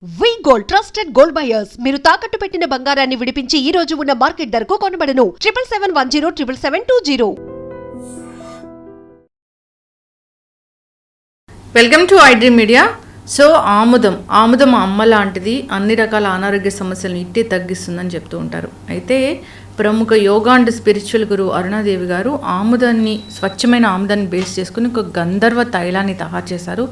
వి gold trusted gold buyers మీరు తాకట్టు పెట్టిన బంగారాన్ని విడిపించి ఈ రోజు ఉన్న మార్కెట్ ధరకు కొనబడను 7771077720. Welcome to iDream media. So ఆముదం అమ్మ లాంటిది, అన్ని రకాల అనారోగ్య సమస్యలను ఇట్టే తగ్గిస్తుందని చెప్తూ ఉంటారు. అయితే ప్రముఖ యోగా అండ్ స్పిరిచువల్ గురువు అరుణాదేవి గారు స్వచ్ఛమైన ఆముదాన్ని బేస్ చేసుకుని ఒక గంధర్వ తైలాన్ని తయారు చేశారు.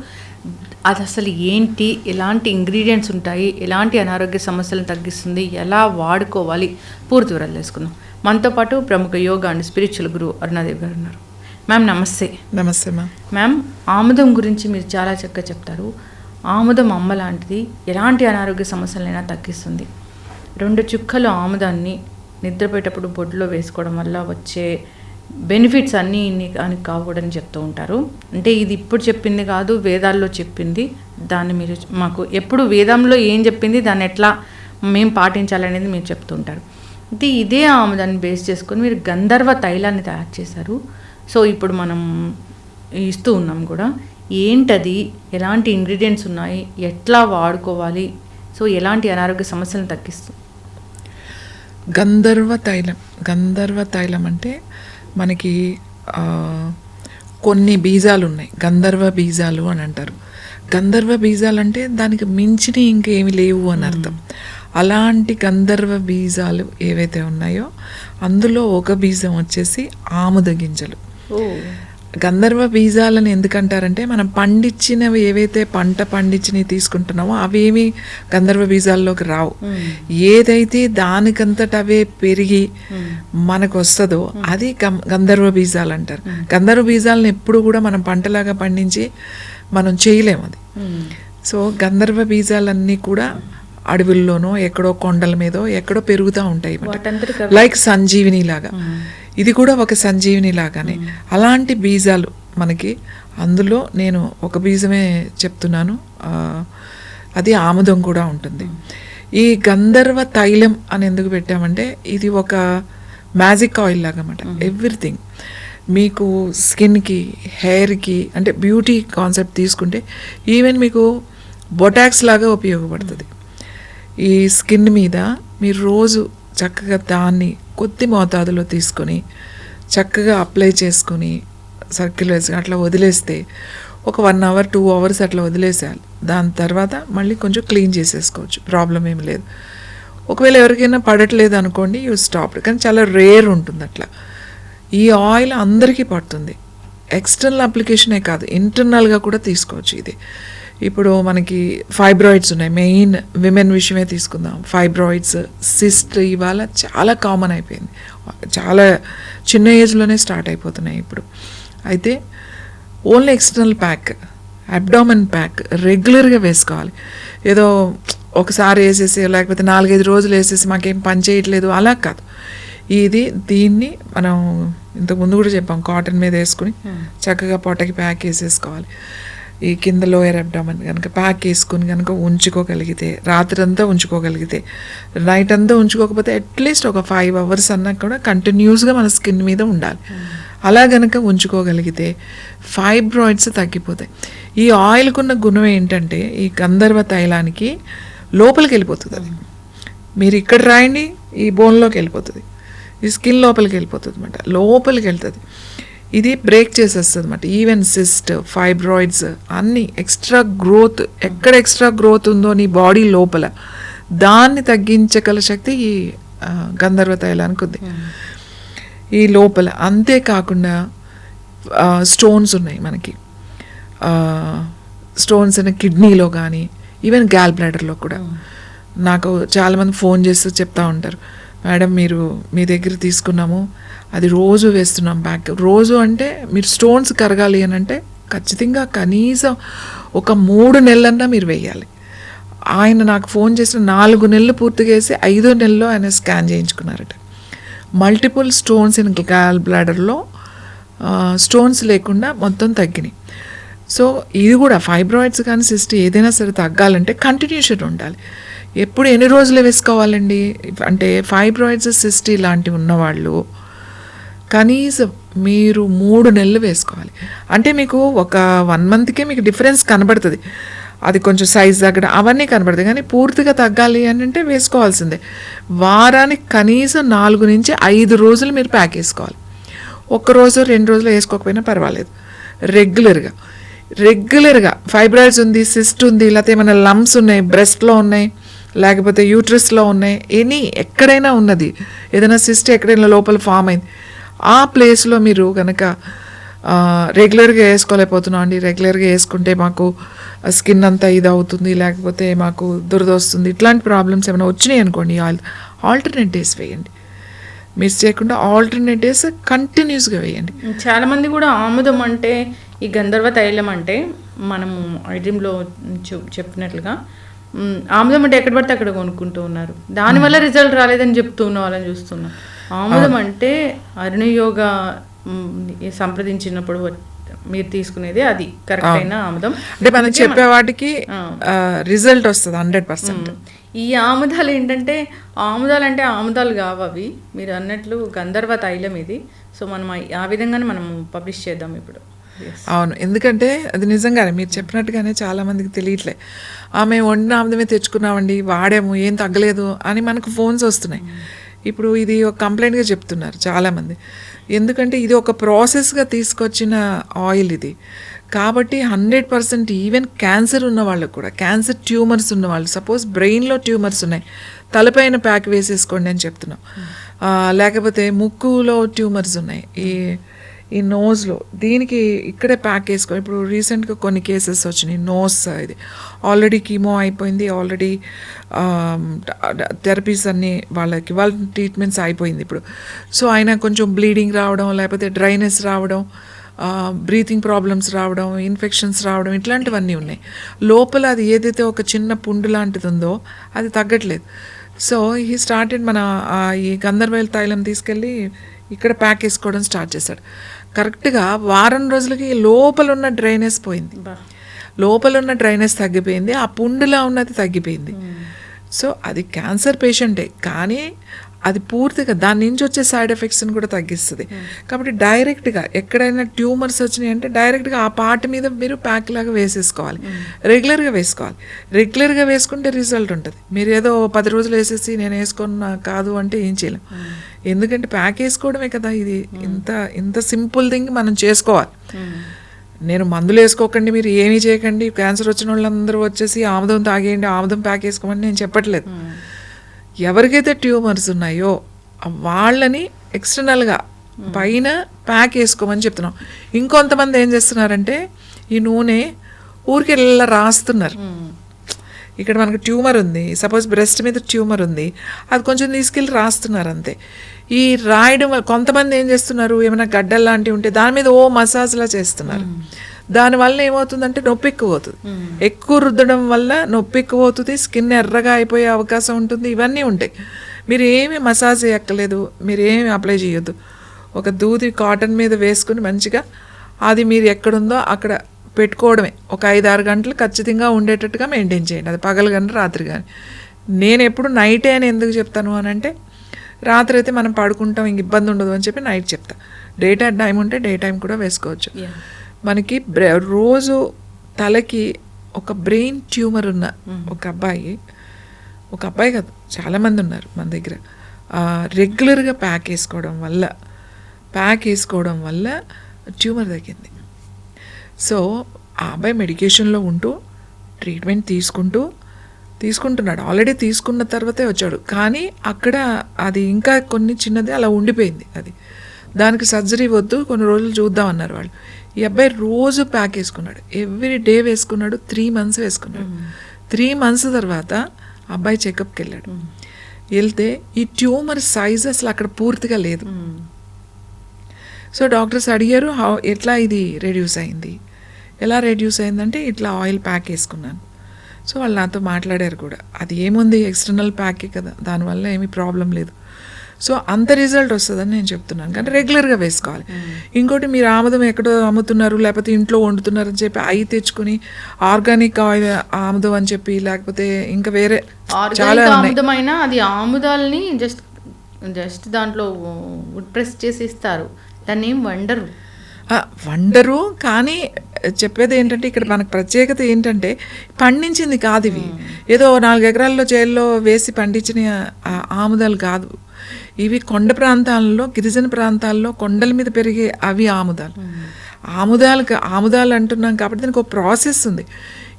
అది అసలు ఏంటి, ఎలాంటి ఇంగ్రీడియంట్స్ ఉంటాయి, ఎలాంటి అనారోగ్య సమస్యలను తగ్గిస్తుంది, ఎలా వాడుకోవాలి, పూర్తి వివరాలు తెలుసుకుందాం. మనతో పాటు ప్రముఖ యోగా అండ్ స్పిరిచువల్ గురువు అరుణాదేవి గారు ఉన్నారు. మ్యామ్ నమస్తే. నమస్తే మ్యామ్, ఆముదం గురించి మీరు చాలా చక్కగా చెప్తారు. ఆముదం అమ్మ లాంటిది, ఎలాంటి అనారోగ్య సమస్యలైనా తగ్గిస్తుంది. 2 చుక్కలు ఆముదాన్ని నిద్రపోయేటప్పుడు బొడ్లో వేసుకోవడం వల్ల వచ్చే బెనిఫిట్స్ అన్నీ అని కాకూడదని చెప్తూ ఉంటారు. అంటే ఇది ఇప్పుడు చెప్పింది కాదు, వేదాల్లో చెప్పింది. దాన్ని మీరు మాకు ఎప్పుడు వేదంలో ఏం చెప్పింది, దాన్ని ఎట్లా మేము పాటించాలనేది మీరు చెప్తూ ఉంటారు. అయితే ఇదే ఆముదాన్ని బేస్ చేసుకొని మీరు గంధర్వ తైలాన్ని తయారు చేశారు. సో ఇప్పుడు మనం ఇస్తూ ఉన్నాం కూడా. ఏంటది, ఎలాంటి ఇంగ్రీడియంట్స్ ఉన్నాయి, ఎట్లా వాడుకోవాలి, సో ఎలాంటి అనారోగ్య సమస్యలను తగ్గిస్తుంది? గంధర్వ తైలం అంటే మనకి కొన్ని బీజాలు ఉన్నాయి, గంధర్వ బీజాలు అని అంటారు. గంధర్వ బీజాలు అంటే దానికి మించిన ఇంకేమి లేవు అని అర్థం. అలాంటి గంధర్వ బీజాలు ఏవైతే ఉన్నాయో అందులో ఒక బీజం వచ్చేసి ఆముద గింజలు. గంధర్వ బీజాలను ఎందుకంటారంటే మనం పండించినవి ఏవైతే పంట పండించినవి తీసుకుంటున్నామో అవేమి గంధర్వ బీజాల్లోకి రావు. ఏదైతే దానికంతట అవే పెరిగి మనకు వస్తుందో అది గంధర్వ బీజాలు అంటారు. గంధర్వ బీజాలను ఎప్పుడు కూడా మనం పంటలాగా పండించి మనం చేయలేము అది. సో గంధర్వ బీజాలన్నీ కూడా అడవుల్లోనో ఎక్కడో కొండల మీదో ఎక్కడో పెరుగుతూ ఉంటాయి, లైక్ సంజీవిని లాగా. ఇది కూడా ఒక సంజీవిని లాగానే. అలాంటి బీజాలు మనకి, అందులో నేను ఒక బీజమే చెప్తున్నాను, అది ఆముదం కూడా ఉంటుంది. ఈ గంధర్వ తైలం అని ఎందుకు పెట్టామంటే ఇది ఒక మ్యాజిక్ ఆయిల్ లాగా అన్నమాట. ఎవ్రీథింగ్ మీకు స్కిన్కి, హెయిర్కి, అంటే బ్యూటీ కాన్సెప్ట్ తీసుకుంటే ఈవెన్ మీకు బొటాక్స్ లాగా ఉపయోగపడుతుంది. ఈ స్కిన్ మీద మీరు రోజు చక్కగా దాన్ని కొద్ది మోతాదులో తీసుకొని చక్కగా అప్లై చేసుకొని సర్కిల్ వేసి అట్లా వదిలేస్తే ఒక 1 hour 2 hours అట్లా వదిలేసేయాలి. దాని తర్వాత మళ్ళీ కొంచెం క్లీన్ చేసేసుకోవచ్చు, ప్రాబ్లం ఏమి లేదు. ఒకవేళ ఎవరికైనా పడట్లేదు అనుకోండి, యూ స్టాప్. కానీ చాలా రేర్ ఉంటుంది అట్లా. ఈ ఆయిల్ అందరికీ పడుతుంది. ఎక్స్టర్నల్ అప్లికేషనే కాదు, ఇంటర్నల్గా కూడా తీసుకోవచ్చు. ఇది ఇప్పుడు మనకి ఫైబ్రాయిడ్స్ ఉన్నాయి, మెయిన్ విమెన్ విషయమే తీసుకుందాం. ఫైబ్రాయిడ్స్, సిస్ట్ ఇవాళ చాలా కామన్ అయిపోయింది, చాలా చిన్న ఏజ్లోనే స్టార్ట్ అయిపోతున్నాయి ఇప్పుడు. అయితే only external pack, abdomen pack రెగ్యులర్గా వేసుకోవాలి. ఏదో ఒకసారి వేసేసి లేకపోతే 4-5 రోజులు వేసేసి మాకేం పని చేయట్లేదు అలా కాదు. దీన్ని మనం ఇంతకుముందు కూడా చెప్పాం, కాటన్ మీద వేసుకుని చక్కగా పొట్టకి ప్యాక్ వేసేసుకోవాలి. ఈ కింద లోయర్ అబ్డామన్ కనుక ప్యాక్ వేసుకుని కనుక ఉంచుకోగలిగితే, రాత్రంతా ఉంచుకోగలిగితే, నైట్ అంతా ఉంచుకోకపోతే అట్లీస్ట్ ఒక 5 hours అన్నా కూడా కంటిన్యూస్గా మన స్కిన్ మీద ఉండాలి. అలా కనుక ఉంచుకోగలిగితే ఫైబ్రాయిడ్స్ తగ్గిపోతాయి. ఈ ఆయిల్కున్న గుణం ఏంటంటే ఈ గంధర్వ తైలానికి లోపలికి వెళ్ళిపోతుంది. అది మీరు ఇక్కడ రాయండి, ఈ బోన్లోకి వెళ్ళిపోతుంది, ఈ స్కిన్ లోపలికి వెళ్ళిపోతుంది అన్నమాట, లోపలికి వెళ్తుంది. ఇది బ్రేక్ చేసేస్తుంది అన్నమాట. ఈవెన్ సిస్ట్, ఫైబ్రాయిడ్స్ అన్నీ ఎక్స్ట్రా గ్రోత్, ఎక్కడ ఎక్స్ట్రా గ్రోత్ ఉందో నీ బాడీ లోపల దాన్ని తగ్గించగల శక్తి ఈ గంధర్వ తైలానికి ఉంది ఈ లోపల. అంతేకాకుండా స్టోన్స్ ఉన్నాయి మనకి, స్టోన్స్ అనే కిడ్నీలో కానీ ఈవెన్ గ్యాల్ బ్లాడర్లో కూడా. నాకు చాలామంది ఫోన్ చేస్తూ చెప్తా ఉంటారు, మేడం మీ దగ్గర తీసుకున్నాము, అది రోజు వేస్తున్నాం బ్యాక్. రోజు అంటే మీరు స్టోన్స్ కరగాలి అని అంటే ఖచ్చితంగా కనీసం ఒక 3 నెలలన్నా మీరు వేయాలి. ఆయన నాకు ఫోన్ చేసిన 4 నెలలు పూర్తిగా వేసి 5వ నెలలో ఆయన స్కాన్ చేయించుకున్నారట. మల్టిపుల్ స్టోన్స్ ఇన్ గ్యాల్ బ్లాడర్లో స్టోన్స్ లేకుండా మొత్తం తగ్గినాయి. సో ఇది కూడా ఫైబ్రాయిడ్స్ కానీ సిస్ట్ ఏదైనా సరే తగ్గాలంటే కంటిన్యూషన్ ఉండాలి. ఎప్పుడు ఎన్ని రోజులు వేసుకోవాలండి అంటే ఫైబ్రాయిడ్స్, సిస్ట్ ఇలాంటివి ఉన్నవాళ్ళు కనీసం మీరు 3 నెలలు వేసుకోవాలి. అంటే మీకు ఒక 1 monthకే మీకు డిఫరెన్స్ కనబడుతుంది. అది కొంచెం సైజ్ తగ్గడం అవన్నీ కనబడతాయి. కానీ పూర్తిగా తగ్గాలి అని అంటే వేసుకోవాల్సిందే. వారానికి కనీసం 4 నుంచి 5 రోజులు మీరు ప్యాక్ వేసుకోవాలి. 1 రోజు 2 రోజులు వేసుకోకపోయినా పర్వాలేదు. రెగ్యులర్గా ఫైబ్రాయిడ్స్ ఉంది, సిస్ట్ ఉంది, లేకపోతే ఏమైనా లంప్స్ ఉన్నాయి, బ్రెస్ట్లో ఉన్నాయి, లేకపోతే యూట్రస్లో ఉన్నాయి, ఎక్కడైనా ఉన్నది, ఏదైనా సిస్ట్ ఎక్కడైనా లోపల ఫామ్ అయింది, ఆ ప్లేస్లో మీరు కనుక రెగ్యులర్గా వేసుకోలేకపోతున్నాం అండి, రెగ్యులర్గా వేసుకుంటే మాకు స్కిన్ అంతా ఇది అవుతుంది, లేకపోతే మాకు దురద వస్తుంది, ఇట్లాంటి ప్రాబ్లమ్స్ ఏమైనా వచ్చినాయి అనుకోండి, ఆల్టర్నేట్ డేస్ వేయండి. మిస్ చేయకుండా ఆల్టర్నేట్ డేస్ కంటిన్యూస్గా వేయండి. చాలామంది కూడా ఆముదం అంటే, ఈ గంధర్వ తైలం అంటే మనము ఐడ్రీమ్లో చెప్పినట్లుగా ఆముదం అంటే ఎక్కడ పడితే అక్కడ కొనుక్కుంటూ ఉన్నారు, దానివల్ల రిజల్ట్ రాలేదని చెప్తూ ఉన్న వాళ్ళని చూస్తున్నాం. ఆముదం అంటే అరుణయోగ సంప్రదించినప్పుడు మీరు తీసుకునేది అది కరెక్ట్ అయిన ఆముదం. అంటే మనం చెప్పే వాటికి రిజల్ట్ వస్తుంది 100%. ఈ ఆముదాలు ఏంటంటే ఆముదాలు అంటే ఆముదాలు కావు అవి, మీరు అన్నట్లు గంధర్వ తైలం ఇది. సో మనం ఆ విధంగానే మనం పబ్లిష్ చేద్దాం ఇప్పుడు. అవును, ఎందుకంటే అది నిజంగానే మీరు చెప్పినట్టుగానే చాలామందికి తెలియట్లే. ఆమె వండిన ఆముదమే తెచ్చుకున్నామండి, వాడాము, ఏం తగ్గలేదు అని మనకు ఫోన్స్ వస్తున్నాయి. ఇప్పుడు ఇది ఒక కంప్లైంట్గా చెప్తున్నారు చాలామంది. ఎందుకంటే ఇది ఒక ప్రాసెస్గా తీసుకొచ్చిన ఆయిల్ ఇది కాబట్టి 100% ఈవెన్ క్యాన్సర్ ఉన్న వాళ్ళకు కూడా, క్యాన్సర్ ట్యూమర్స్ ఉన్న వాళ్ళు, సపోజ్ బ్రెయిన్లో ట్యూమర్స్ ఉన్నాయి, తలపైన ప్యాక్ వేసేసుకోండి అని చెప్తున్నాం. లేకపోతే ముక్కులో ట్యూమర్స్ ఉన్నాయి, ఈ నోస్లో, దీనికి ఇక్కడే ప్యాక్ వేసుకోండి. ఇప్పుడు రీసెంట్గా కొన్ని కేసెస్ వచ్చినాయి, నోస్ ఇది ఆల్రెడీ కీమో అయిపోయింది, ఆల్రెడీ థెరపీస్ అన్నీ వాళ్ళ ట్రీట్మెంట్స్ అయిపోయింది ఇప్పుడు. సో ఆయన కొంచెం బ్లీడింగ్ రావడం, లేకపోతే డ్రైనెస్ రావడం, బ్రీతింగ్ ప్రాబ్లమ్స్ రావడం, ఇన్ఫెక్షన్స్ రావడం, ఇట్లాంటివన్నీ ఉన్నాయి. లోపల అది ఏదైతే ఒక చిన్న పుండు లాంటిది ఉందో అది తగ్గట్లేదు. సో ఈ స్టార్టెడ్ మన ఈ గంధర్వ తైలం తీసుకెళ్ళి ఇక్కడ ప్యాక్ వేసుకోవడం స్టార్ట్ చేశాడు. కరెక్ట్గా వారం రోజులకి లోపల ఉన్న డ్రైనెస్ పోయింది, లోపల ఉన్న డ్రైనెస్ తగ్గిపోయింది, ఆ పుండులా ఉన్నది తగ్గిపోయింది. సో అది క్యాన్సర్ పేషెంటే, కానీ అది పూర్తిగా దాని నుంచి వచ్చే సైడ్ ఎఫెక్ట్స్ని కూడా తగ్గిస్తుంది. కాబట్టి డైరెక్ట్గా ఎక్కడైనా ట్యూమర్స్ వచ్చినాయి అంటే డైరెక్ట్గా ఆ పార్ట్ మీద మీరు ప్యాక్ లాగా వేసేసుకోవాలి, రెగ్యులర్గా వేసుకోవాలి. రెగ్యులర్గా వేసుకుంటే రిజల్ట్ ఉంటుంది. మీరు ఏదో 10 రోజులు వేసేసి నేను వేసుకున్నా కాదు అంటే ఏం చేయలేం. ఎందుకంటే ప్యాక్ వేసుకోవడమే కదా ఇది. ఇంత సింపుల్ థింగ్ మనం చేసుకోవాలి. నేను మందులు వేసుకోకండి, మీరు ఏమీ చేయకండి, క్యాన్సర్ వచ్చిన వాళ్ళందరూ వచ్చేసి ఆముదం తాగేయండి, ఆముదం ప్యాక్ వేసుకోమని నేను చెప్పట్లేదు. ఎవరికైతే ట్యూమర్స్ ఉన్నాయో వాళ్ళని ఎక్స్టర్నల్గా పైన ప్యాక్ వేసుకోమని చెప్తున్నాం. ఇంకొంతమంది ఏం చేస్తున్నారంటే ఈ నూనె ఊరికి ఇలా రాస్తున్నారు. ఇక్కడ మనకు ట్యూమర్ ఉంది, సపోజ్ బ్రెస్ట్ మీద ట్యూమర్ ఉంది, అది కొంచెం తీసుకెళ్ళి రాస్తున్నారు అంతే. ఈ రాయడం కొంతమంది ఏం చేస్తున్నారు, ఏమైనా గడ్డలు లాంటివి ఉంటే దాని మీద మసాజ్లా చేస్తున్నారు. దానివల్ల ఏమవుతుందంటే నొప్పి ఎక్కువ అవుతుంది, ఎక్కువ రుద్దడం వల్ల నొప్పి ఎక్కువ అవుతుంది, స్కిన్ ఎర్రగా అయిపోయే అవకాశం ఉంటుంది, ఇవన్నీ ఉంటాయి. మీరు ఏమి మసాజ్ చేయక్కర్లేదు, మీరు ఏమి అప్లై చేయొద్దు. ఒక దూది కాటన్ మీద వేసుకుని మంచిగా అది మీరు ఎక్కడుందో అక్కడ పెట్టుకోవడమే. ఒక 5-6 గంటలు ఖచ్చితంగా ఉండేటట్టుగా మెయింటైన్ చేయండి, అది పగలు కానీ రాత్రి కానీ. నేను ఎప్పుడు నైటే అని ఎందుకు చెప్తాను అని అంటే, రాత్రి అయితే మనం పడుకుంటాం, ఇంక ఇబ్బంది ఉండదు అని చెప్పి నైట్ చెప్తా. డే టైం ఉంటే డే టైం కూడా వేసుకోవచ్చు. మనకి రోజు తలకి ఒక బ్రెయిన్ ట్యూమర్ ఉన్న ఒక అబ్బాయి కాదు, చాలామంది ఉన్నారు మన దగ్గర, రెగ్యులర్గా ప్యాక్ వేసుకోవడం వల్ల ట్యూమర్ తగ్గింది. సో ఆ అబ్బాయి మెడికేషన్లో ఉంటూ ట్రీట్మెంట్ తీసుకుంటున్నాడు, ఆల్రెడీ తీసుకున్న తర్వాతే వచ్చాడు. కానీ అక్కడ అది ఇంకా కొన్ని చిన్నది అలా ఉండిపోయింది, అది దానికి సర్జరీ వద్దు, కొన్ని రోజులు చూద్దాం అన్నారు వాళ్ళు. ఈ అబ్బాయి రోజు ప్యాక్ వేసుకున్నాడు, ఎవ్రీ డే వేసుకున్నాడు, 3 months వేసుకున్నాడు. 3 months తర్వాత అబ్బాయి చెకప్కి వెళ్ళాడు. వెళ్తే ఈ ట్యూమర్ సైజ్ అసలు అక్కడ పూర్తిగా లేదు. సో డాక్టర్స్ అడిగారు, ఎట్లా ఇది రెడ్యూస్ అయింది, ఎలా రెడ్యూస్ అయిందంటే ఇట్లా ఆయిల్ ప్యాక్ వేసుకున్నాను. సో వాళ్ళు నాతో మాట్లాడారు కూడా, అది ఏముంది ఎక్స్టర్నల్ ప్యాకే కదా, దానివల్ల ఏమీ ప్రాబ్లం లేదు. సో అంత రిజల్ట్ వస్తుందని నేను చెప్తున్నాను, కానీ రెగ్యులర్గా వేసుకోవాలి. ఇంకోటి, మీరు ఆముదం ఎక్కడో అమ్ముతున్నారు, లేకపోతే ఇంట్లో వండుతున్నారు అని చెప్పి అవి తెచ్చుకుని ఆర్గానిక్ ఆయిల్ ఆముదం అని చెప్పి, లేకపోతే ఇంకా వేరే చాలా ఆముదమైనా అది ఆముదాలని జస్ట్ దాంట్లో వుడ్ ప్రెస్ చేసి ఇస్తారు, దాన్ని ఏం వండరు. కానీ చెప్పేది ఏంటంటే ఇక్కడ మనకు ప్రత్యేకత ఏంటంటే పండించింది కాదు ఇవి, ఏదో 4 ఎకరాల్లో చేల్లో వేసి పండించిన ఆముదాలు కాదు ఇవి. కొండ ప్రాంతాల్లో, గిరిజన ప్రాంతాల్లో కొండల మీద పెరిగే అవి ఆముదాలు. ఆముదాలు అంటున్నాం కాబట్టి దానికి ఒక ప్రాసెస్ ఉంది.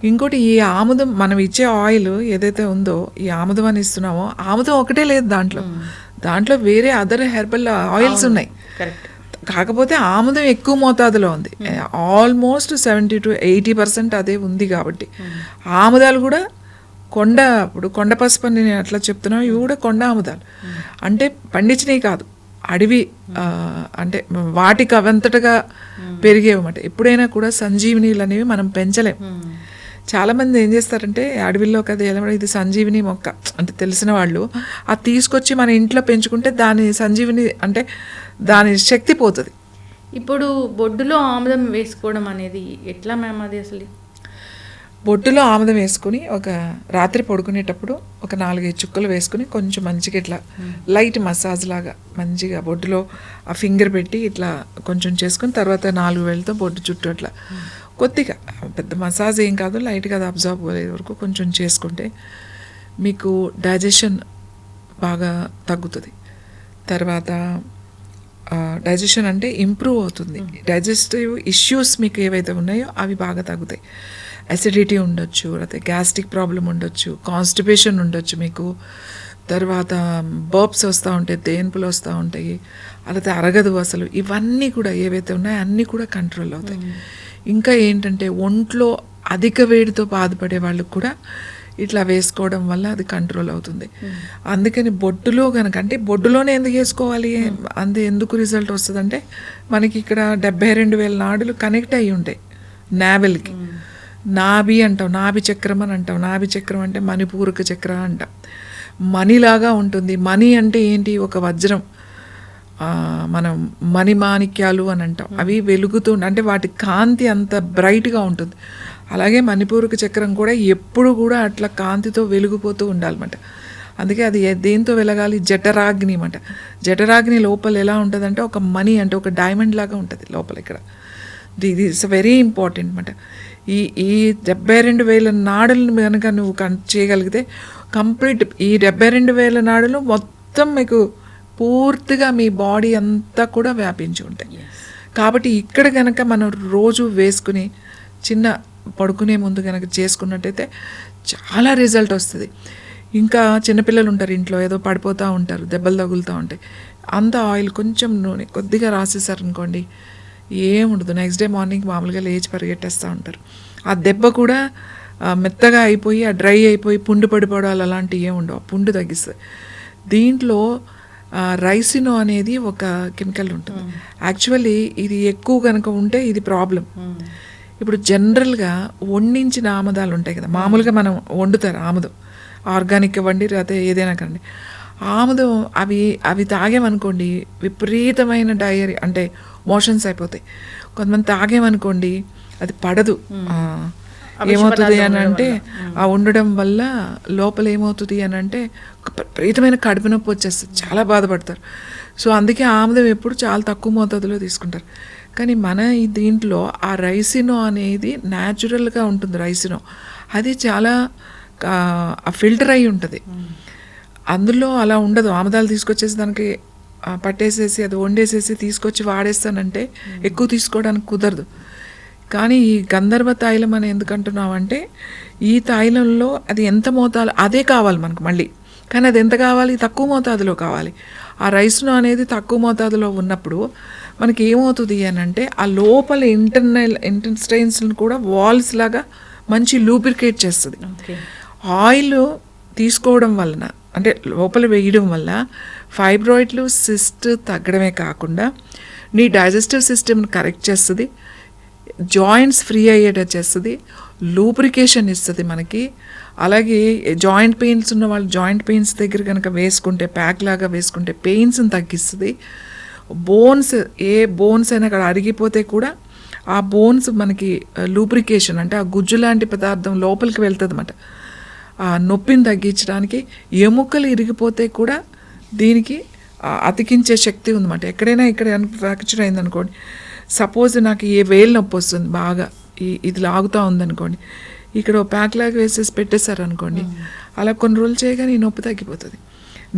ఇంకోటి ఈ ఆముదం మనం ఇచ్చే ఆయిల్ ఏదైతే ఉందో, ఈ ఆముదం అని ఇస్తున్నామో, ఆముదం ఒకటే లేదు దాంట్లో వేరే అదర్ హెర్బల్ ఆయిల్స్ ఉన్నాయి. కాకపోతే ఆముదం ఎక్కువ మోతాదులో ఉంది, ఆల్మోస్ట్ 70 to 80% అదే ఉంది. కాబట్టి ఆముదాలు కూడా ఇప్పుడు కొండ పసుపు అని నేను అట్లా చెప్తున్నాను, ఇవి కూడా కొండ ఆముదాలు. అంటే పండించినవి కాదు, అడవి అంటే వాటికి అవంతటగా పెరిగేవన్నమాట. ఎప్పుడైనా కూడా సంజీవినీలు అనేవి మనం పెంచలేం. చాలామంది ఏం చేస్తారంటే అడవిలో కదా ఇది సంజీవిని మొక్క అంటే తెలిసిన వాళ్ళు అది తీసుకొచ్చి మన ఇంట్లో పెంచుకుంటే దాని సంజీవిని అంటే దాని శక్తి పోతుంది. ఇప్పుడు బొడ్డులో ఆముదం వేసుకోవడం అనేది ఎట్లా మ్యామ్? అది అసలు బొడ్డులో ఆముదం వేసుకుని ఒక రాత్రి పడుకునేటప్పుడు ఒక 4-5 చుక్కలు వేసుకుని కొంచెం మంచిగా ఇట్లా లైట్ మసాజ్ లాగా మంచిగా బొడ్డులో ఆ ఫింగర్ పెట్టి ఇట్లా కొంచెం చేసుకుని తర్వాత 4 వేళ్ళతో బొడ్డు చుట్టూ అట్లా కొద్దిగా, పెద్ద మసాజ్ ఏం కాదు, లైట్గా అది అబ్జర్వ్ అయ్యే వరకు కొంచెం చేసుకుంటే మీకు డైజెషన్ బాగా తగ్గుతుంది. తర్వాత డైజెషన్ అంటే ఇంప్రూవ్ అవుతుంది. డైజెస్టివ్ ఇష్యూస్ మీకు ఏవైతే ఉన్నాయో అవి బాగా తగ్గుతాయి. అసిడిటీ ఉండొచ్చు, లేకపోతే గ్యాస్ట్రిక్ ప్రాబ్లం ఉండొచ్చు, కాన్స్టిపేషన్ ఉండొచ్చు మీకు. తర్వాత బర్బ్స్ వస్తూ ఉంటాయి, తేన్పులు వస్తూ ఉంటాయి, అలాగే అరగదు అసలు. ఇవన్నీ కూడా ఏవైతే ఉన్నాయో అన్నీ కూడా కంట్రోల్ అవుతాయి. ఇంకా ఏంటంటే ఒంట్లో అధిక వేడితో బాధపడే వాళ్ళకు కూడా ఇట్లా వేసుకోవడం వల్ల అది కంట్రోల్ అవుతుంది. అందుకని బొడ్డులో కనుక, అంటే బొడ్డులోనే ఎందుకు వేసుకోవాలి, ఎందుకు రిజల్ట్ వస్తుందంటే మనకి ఇక్కడ 72,000 నాడులు కనెక్ట్ అయ్యి ఉంటాయి నావెల్కి. నాభి అంటాం, నాభి చక్రం అని అంటాం. నాభి చక్రం అంటే మణిపూరక చక్ర అంటాం. మణిలాగా ఉంటుంది. మణి అంటే ఏంటి, ఒక వజ్రం. మనం మణిమాణిక్యాలు అని అంటాం. అవి వెలుగుతూ అంటే వాటి కాంతి అంత బ్రైట్గా ఉంటుంది. అలాగే మణిపూరక చక్రం కూడా ఎప్పుడు కూడా అట్లా కాంతితో వెలిగిపోతూ ఉండాలన్నమాట. అందుకే అది దేంతో వెలగాలి, జఠరాగ్ని అన్నమాట. జఠరాగ్ని లోపల ఎలా ఉంటుందంటే ఒక మణి అంటే ఒక డైమండ్ లాగా ఉంటుంది లోపల. ఇక్కడ ఇది ఇట్స్ వెరీ ఇంపార్టెంట్ అన్నమాట. ఈ 72,000 నాడులను కనుక నువ్వు చేయగలిగితే కంప్లీట్ ఈ 72,000 నాడులు మొత్తం మీకు పూర్తిగా మీ బాడీ అంతా కూడా వ్యాపించి ఉంటాయి. కాబట్టి ఇక్కడ కనుక మనం రోజు వేసుకుని చిన్న పడుకునే ముందు కనుక చేసుకున్నట్టయితే చాలా రిజల్ట్ వస్తుంది. ఇంకా చిన్నపిల్లలు ఉంటారు ఇంట్లో, ఏదో పడిపోతూ ఉంటారు, దెబ్బలు తగులుతూ ఉంటాయి. అంత ఆయిల్ కొంచెం నూనె కొద్దిగా రాసేసారనుకోండి, ఏముండదు. నెక్స్ట్ డే మార్నింగ్ మామూలుగా లేచి పరిగెట్టేస్తూ ఉంటారు. ఆ దెబ్బ కూడా మెత్తగా అయిపోయి ఆ డ్రై అయిపోయి పుండు పడిపోవడాలు అలాంటివి ఏమి ఉండవు. పుండు తగ్గిస్తుంది. దీంట్లో రైసినో అనేది ఒక కెమికల్ ఉంటుంది. యాక్చువల్లీ ఇది ఎక్కువ కనుక ఉంటే ఇది ప్రాబ్లం. ఇప్పుడు జనరల్గా వండించిన ఆముదాలు ఉంటాయి కదా, మామూలుగా మనం వండుతారు ఆముదం, ఆర్గానిక్ ఇవ్వండి లేకపోతే ఏదైనా కండి. ఆముదం అవి తాగామనుకోండి విపరీతమైన డయరీ అంటే మోషన్స్ అయిపోతాయి. కొంతమంది తాగామనుకోండి అది పడదు. ఏమవుతుంది అని అంటే ఆ ఉండడం వల్ల లోపల ఏమవుతుంది అని అంటే విపరీతమైన కడుపు నొప్పి వచ్చేస్తుంది, చాలా బాధపడతారు. సో అందుకే ఆముదం ఎప్పుడు చాలా తక్కువ మోతాదులో తీసుకుంటారు. కానీ మన ఈ దీంట్లో ఆ రైసినో అనేది న్యాచురల్గా ఉంటుంది. రైసినో అది చాలా ఫిల్టర్ అయి ఉంటుంది. అందులో అలా ఉండదు. ఆముదాలు తీసుకొచ్చేసి దానికి పట్టేసేసి అది వండేసేసి తీసుకొచ్చి వాడేస్తానంటే ఎక్కువ తీసుకోవడానికి కుదరదు. కానీ ఈ గంధర్వ తైలం అని ఎందుకు అంటున్నామంటే ఈ తైలంలో అది ఎంత మోతాదు అదే కావాలి మనకు మళ్ళీ. కానీ అది ఎంత కావాలి, తక్కువ మోతాదులో కావాలి. ఆ రైస్ను అనేది తక్కువ మోతాదులో ఉన్నప్పుడు మనకి ఏమవుతుంది అని అంటే ఆ లోపల ఇంటెస్టైన్స్ని కూడా వాల్స్ లాగా మంచి లూబ్రికేట్ చేస్తుంది. ఆయిల్ తీసుకోవడం వలన అంటే లోపల వేయడం వల్ల ఫైబ్రాయిడ్లు సిస్ట్ తగ్గడమే కాకుండా నీ డైజెస్టివ్ సిస్టమ్ని కరెక్ట్ చేస్తుంది, జాయింట్స్ ఫ్రీ అయ్యేటట్టు చేస్తుంది, లూబ్రికేషన్ ఇస్తుంది మనకి. అలాగే జాయింట్ పెయిన్స్ ఉన్న వాళ్ళు జాయింట్ పెయిన్స్ దగ్గర కనుక వేసుకుంటే ప్యాక్ లాగా వేసుకుంటే పెయిన్స్ని తగ్గిస్తుంది. బోన్స్ ఏ బోన్స్ అయినా అక్కడ అరిగిపోతే కూడా ఆ బోన్స్ మనకి లూబ్రికేషన్ అంటే ఆ గుజ్జు లాంటి పదార్థం లోపలికి వెళ్తుంది అన్నమాట. ఆ నొప్పిని తగ్గించడానికి. ఎముకలు ఇరిగిపోతే కూడా దీనికి అతికించే శక్తి ఉందన్నమాట. ఎక్కడైనా ఇక్కడ ఫ్రాక్చర్ అయిందనుకోండి, సపోజ్ నాకు ఏ వేలు నొప్పి వస్తుంది బాగా, ఇది లాగుతూ ఉందనుకోండి, ఇక్కడ ఓ ప్యాక్ లాగా వేసేసి పెట్టేశారనుకోండి, అలా కొన్ని రోజులు చేయగానే ఈ నొప్పి తగ్గిపోతుంది.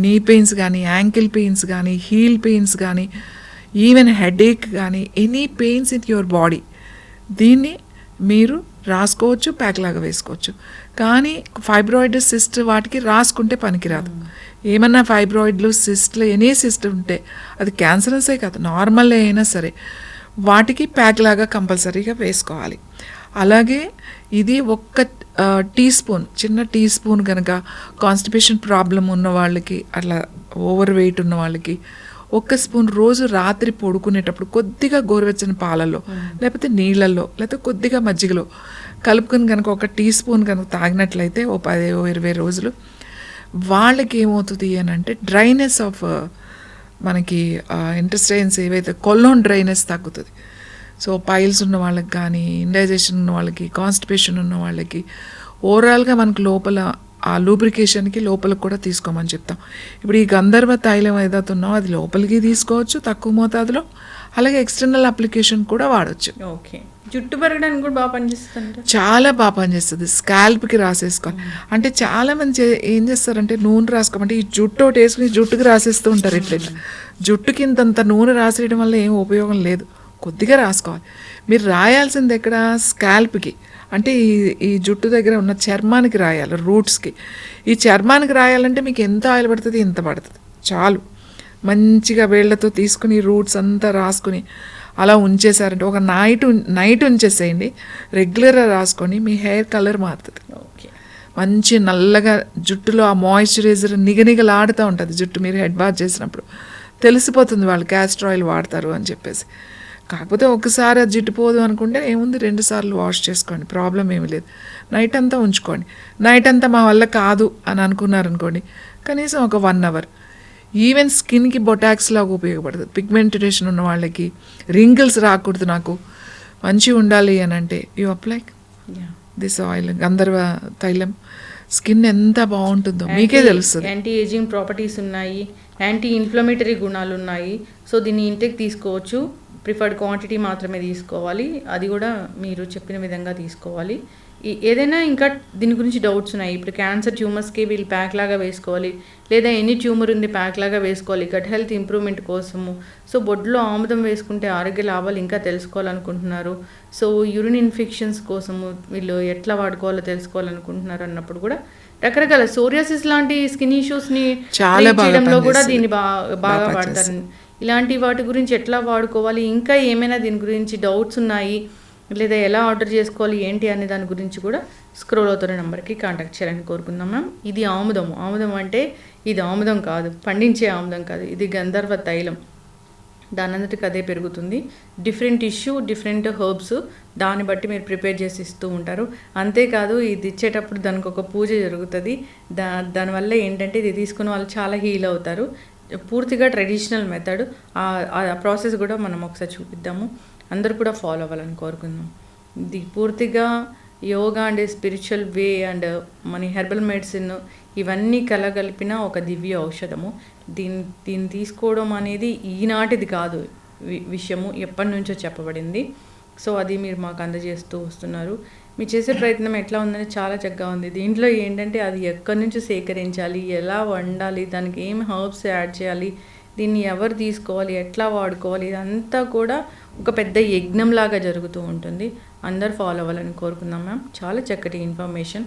నీ పెయిన్స్ కానీ, యాంకిల్ పెయిన్స్ కానీ, హీల్ పెయిన్స్ కానీ, ఈవెన్ హెడేక్ కానీ, any pains in your body, దీన్ని మీరు రాసుకోవచ్చు, ప్యాక్ లాగా వేసుకోవచ్చు. కానీ ఫైబ్రాయిడ్ సిస్ట్ వాటికి రాసుకుంటే పనికిరాదు. ఏమన్నా ఫైబ్రాయిడ్లు, సిస్ట్లు, ఎనీ సిస్ట్ ఉంటే అది క్యాన్సరసే కాదు, నార్మల్ అయినా సరే వాటికి ప్యాక్ లాగా కంపల్సరీగా వేసుకోవాలి. అలాగే ఇది ఒక్క టీ స్పూన్, చిన్న టీ స్పూన్ కనుక కాన్స్టిపేషన్ ప్రాబ్లం ఉన్న వాళ్ళకి, అట్లా ఓవర్ వెయిట్ ఉన్న వాళ్ళకి ఒక్క స్పూన్ రోజు రాత్రి పడుకునేటప్పుడు కొద్దిగా గోరువెచ్చని పాలల్లో లేకపోతే నీళ్ళల్లో లేకపోతే కొద్దిగా మజ్జిగలో కలుపుకొని కనుక ఒక టీ స్పూన్ కనుక తాగినట్లయితే ఓ 10-20 రోజులు వాళ్ళకి ఏమవుతుంది అని అంటే డ్రైనెస్ ఆఫ్ మనకి ఇంటెస్టైన్స్ ఏవైతే కొలోన్ డ్రైనెస్ తగ్గుతుంది. సో పైల్స్ ఉన్న వాళ్ళకి కానీ, ఇండైజెషన్ ఉన్న వాళ్ళకి, కాన్స్టిపేషన్ ఉన్న వాళ్ళకి, ఓవరాల్గా మనకు లోపల ఆ లూబ్రికేషన్కి లోపలికి కూడా తీసుకోమని చెప్తాం. ఇప్పుడు ఈ గంధర్వ తైలం ఏదైతే ఉన్నామో అది లోపలికి తీసుకోవచ్చు తక్కువ మోతాదులో, అలాగే ఎక్స్టర్నల్ అప్లికేషన్ కూడా వాడచ్చు. ఓకే, జుట్టు పెరగడానికి కూడా బాగా పనిచేస్తుంది. చాలా బాగా పనిచేస్తుంది. స్కాల్ప్కి రాసేసుకోవాలి. అంటే చాలా మంది ఏం చేస్తారంటే నూనె రాసుకోమంటే ఈ జుట్టు ఒకటి వేసుకుని జుట్టుకి రాసేస్తూ ఉంటారు. ఇట్లా జుట్టుకి ఇంతంత నూనె రాసేయడం వల్ల ఏం ఉపయోగం లేదు. కొద్దిగా రాసుకోవాలి. మీరు రాయాల్సింది ఎక్కడ, స్కాల్ప్కి, అంటే ఈ జుట్టు దగ్గర ఉన్న చర్మానికి రాయాలి, రూట్స్కి. ఈ చర్మానికి రాయాలంటే మీకు ఎంత ఆయిల్ పడుతుంది, ఇంత పడుతుంది చాలు. మంచిగా వేళ్లతో తీసుకుని రూట్స్ అంతా రాసుకుని అలా ఉంచేసారంటే ఒక నైట్ ఉంచేసేయండి. రెగ్యులర్గా రాసుకొని మీ హెయిర్ కలర్ మారుతుంది. ఓకే, మంచి నల్లగా జుట్టులో ఆ మాయిశ్చరైజర్ నిగనిగలాడుతూ ఉంటుంది. జుట్టు మీరు హెడ్ బాత్ చేసినప్పుడు తెలిసిపోతుంది వాళ్ళు క్యాస్టర్ ఆయిల్ వాడతారు అని చెప్పేసి. కాకపోతే ఒకసారి అది జిడ్డుపోదు అనుకుంటే ఏముంది, 2 సార్లు వాష్ చేసుకోండి, ప్రాబ్లం ఏమీ లేదు. నైట్ అంతా ఉంచుకోండి. నైట్ అంతా మా వల్ల కాదు అని అనుకున్నారనుకోండి, కనీసం ఒక 1 అవర్. ఈవెన్ స్కిన్కి బొటాక్స్ లాగా ఉపయోగపడుతుంది. పిగ్మెంటేషన్ ఉన్న వాళ్ళకి, రింకిల్స్ రాకూడదు, నాకు మంచిగా ఉండాలి అని అంటే యూ అప్లై దిస్ ఆయిల్, గంధర్వ తైలం. స్కిన్ ఎంత బాగుంటుందో మీకే తెలుస్తుంది. యాంటీ ఏజింగ్ ప్రాపర్టీస్ ఉన్నాయి, యాంటీ ఇన్ఫ్లమేటరీ గుణాలు ఉన్నాయి. సో దీన్ని ఇంటేక్ తీసుకోవచ్చు. ప్రిఫర్డ్ క్వాంటిటీ మాత్రమే తీసుకోవాలి, అది కూడా మీరు చెప్పిన విధంగా తీసుకోవాలి. ఏదైనా ఇంకా దీని గురించి డౌట్స్ ఉన్నాయి, ఇప్పుడు క్యాన్సర్ ట్యూమర్స్కి వీళ్ళు ప్యాక్ లాగా వేసుకోవాలి, లేదా ఎనీ ట్యూమర్ ఉంది ప్యాక్ లాగా వేసుకోవాలి గట్ హెల్త్ ఇంప్రూవ్మెంట్ కోసము. సో బొడ్లో ఆముదం వేసుకుంటే ఆరోగ్య లాభాలు ఇంకా తెలుసుకోవాలనుకుంటున్నారు. సో యూరిన్ ఇన్ఫెక్షన్స్ కోసము వీళ్ళు ఎట్లా వాడుకోవాలో తెలుసుకోవాలనుకుంటున్నారు అన్నప్పుడు కూడా రకరకాల సోరియాసిస్ లాంటి స్కిన్ ఇష్యూస్ని చేయడంలో కూడా దీన్ని బాగా వాడతారు. ఇలాంటి వాటి గురించి ఎట్లా వాడుకోవాలి, ఇంకా ఏమైనా దీని గురించి డౌట్స్ ఉన్నాయి, లేదా ఎలా ఆర్డర్ చేసుకోవాలి ఏంటి అనే దాని గురించి కూడా స్క్రోల్ అవుతున్న నెంబర్కి కాంటాక్ట్ చేయాలని కోరుకుందాం మ్యామ్. ఇది ఆముదము. ఆముదం అంటే ఇది ఆముదం కాదు, పండించే ఆముదం కాదు, ఇది గంధర్వ తైలం. దాని అంతటికి అదే పెరుగుతుంది. డిఫరెంట్ ఇష్యూ, డిఫరెంట్ హర్బ్స్, దాన్ని బట్టి మీరు ప్రిపేర్ చేసి ఇస్తూ ఉంటారు. అంతేకాదు ఇది ఇచ్చేటప్పుడు దానికి ఒక పూజ జరుగుతుంది. దానివల్ల ఏంటంటే ఇది తీసుకున్న వాళ్ళు చాలా హీల్ అవుతారు. పూర్తిగా ట్రెడిషనల్ మెథడ్. ఆ ప్రాసెస్ కూడా మనం ఒకసారి చూపిద్దాము, అందరూ కూడా ఫాలో అవ్వాలని కోరుకుందాం. ఇది పూర్తిగా yoga and spiritual way and మన హెర్బల్ మెడిసిన్ ఇవన్నీ కలగలిపిన ఒక దివ్య ఔషధము. దీన్ని తీసుకోవడం అనేది ఈనాటిది కాదు విషయము, ఎప్పటి నుంచో చెప్పబడింది. సో అది మీరు మాకు అందజేస్తూ వస్తున్నారు. మీరు చేసే ప్రయత్నం ఎట్లా ఉందని చాలా చక్కగా ఉంది. దీంట్లో ఏంటంటే అది ఎక్కడి నుంచి సేకరించాలి, ఎలా వండాలి, దానికి ఏం హర్బ్స్ యాడ్ చేయాలి, దీన్ని ఎవరు తీసుకోవాలి, ఎట్లా వాడుకోవాలి, ఇదంతా కూడా ఒక పెద్ద యజ్ఞంలాగా జరుగుతూ ఉంటుంది. అందరు ఫాలో అవ్వాలని కోరుకుందాం మ్యామ్. చాలా చక్కటి ఇన్ఫర్మేషన్.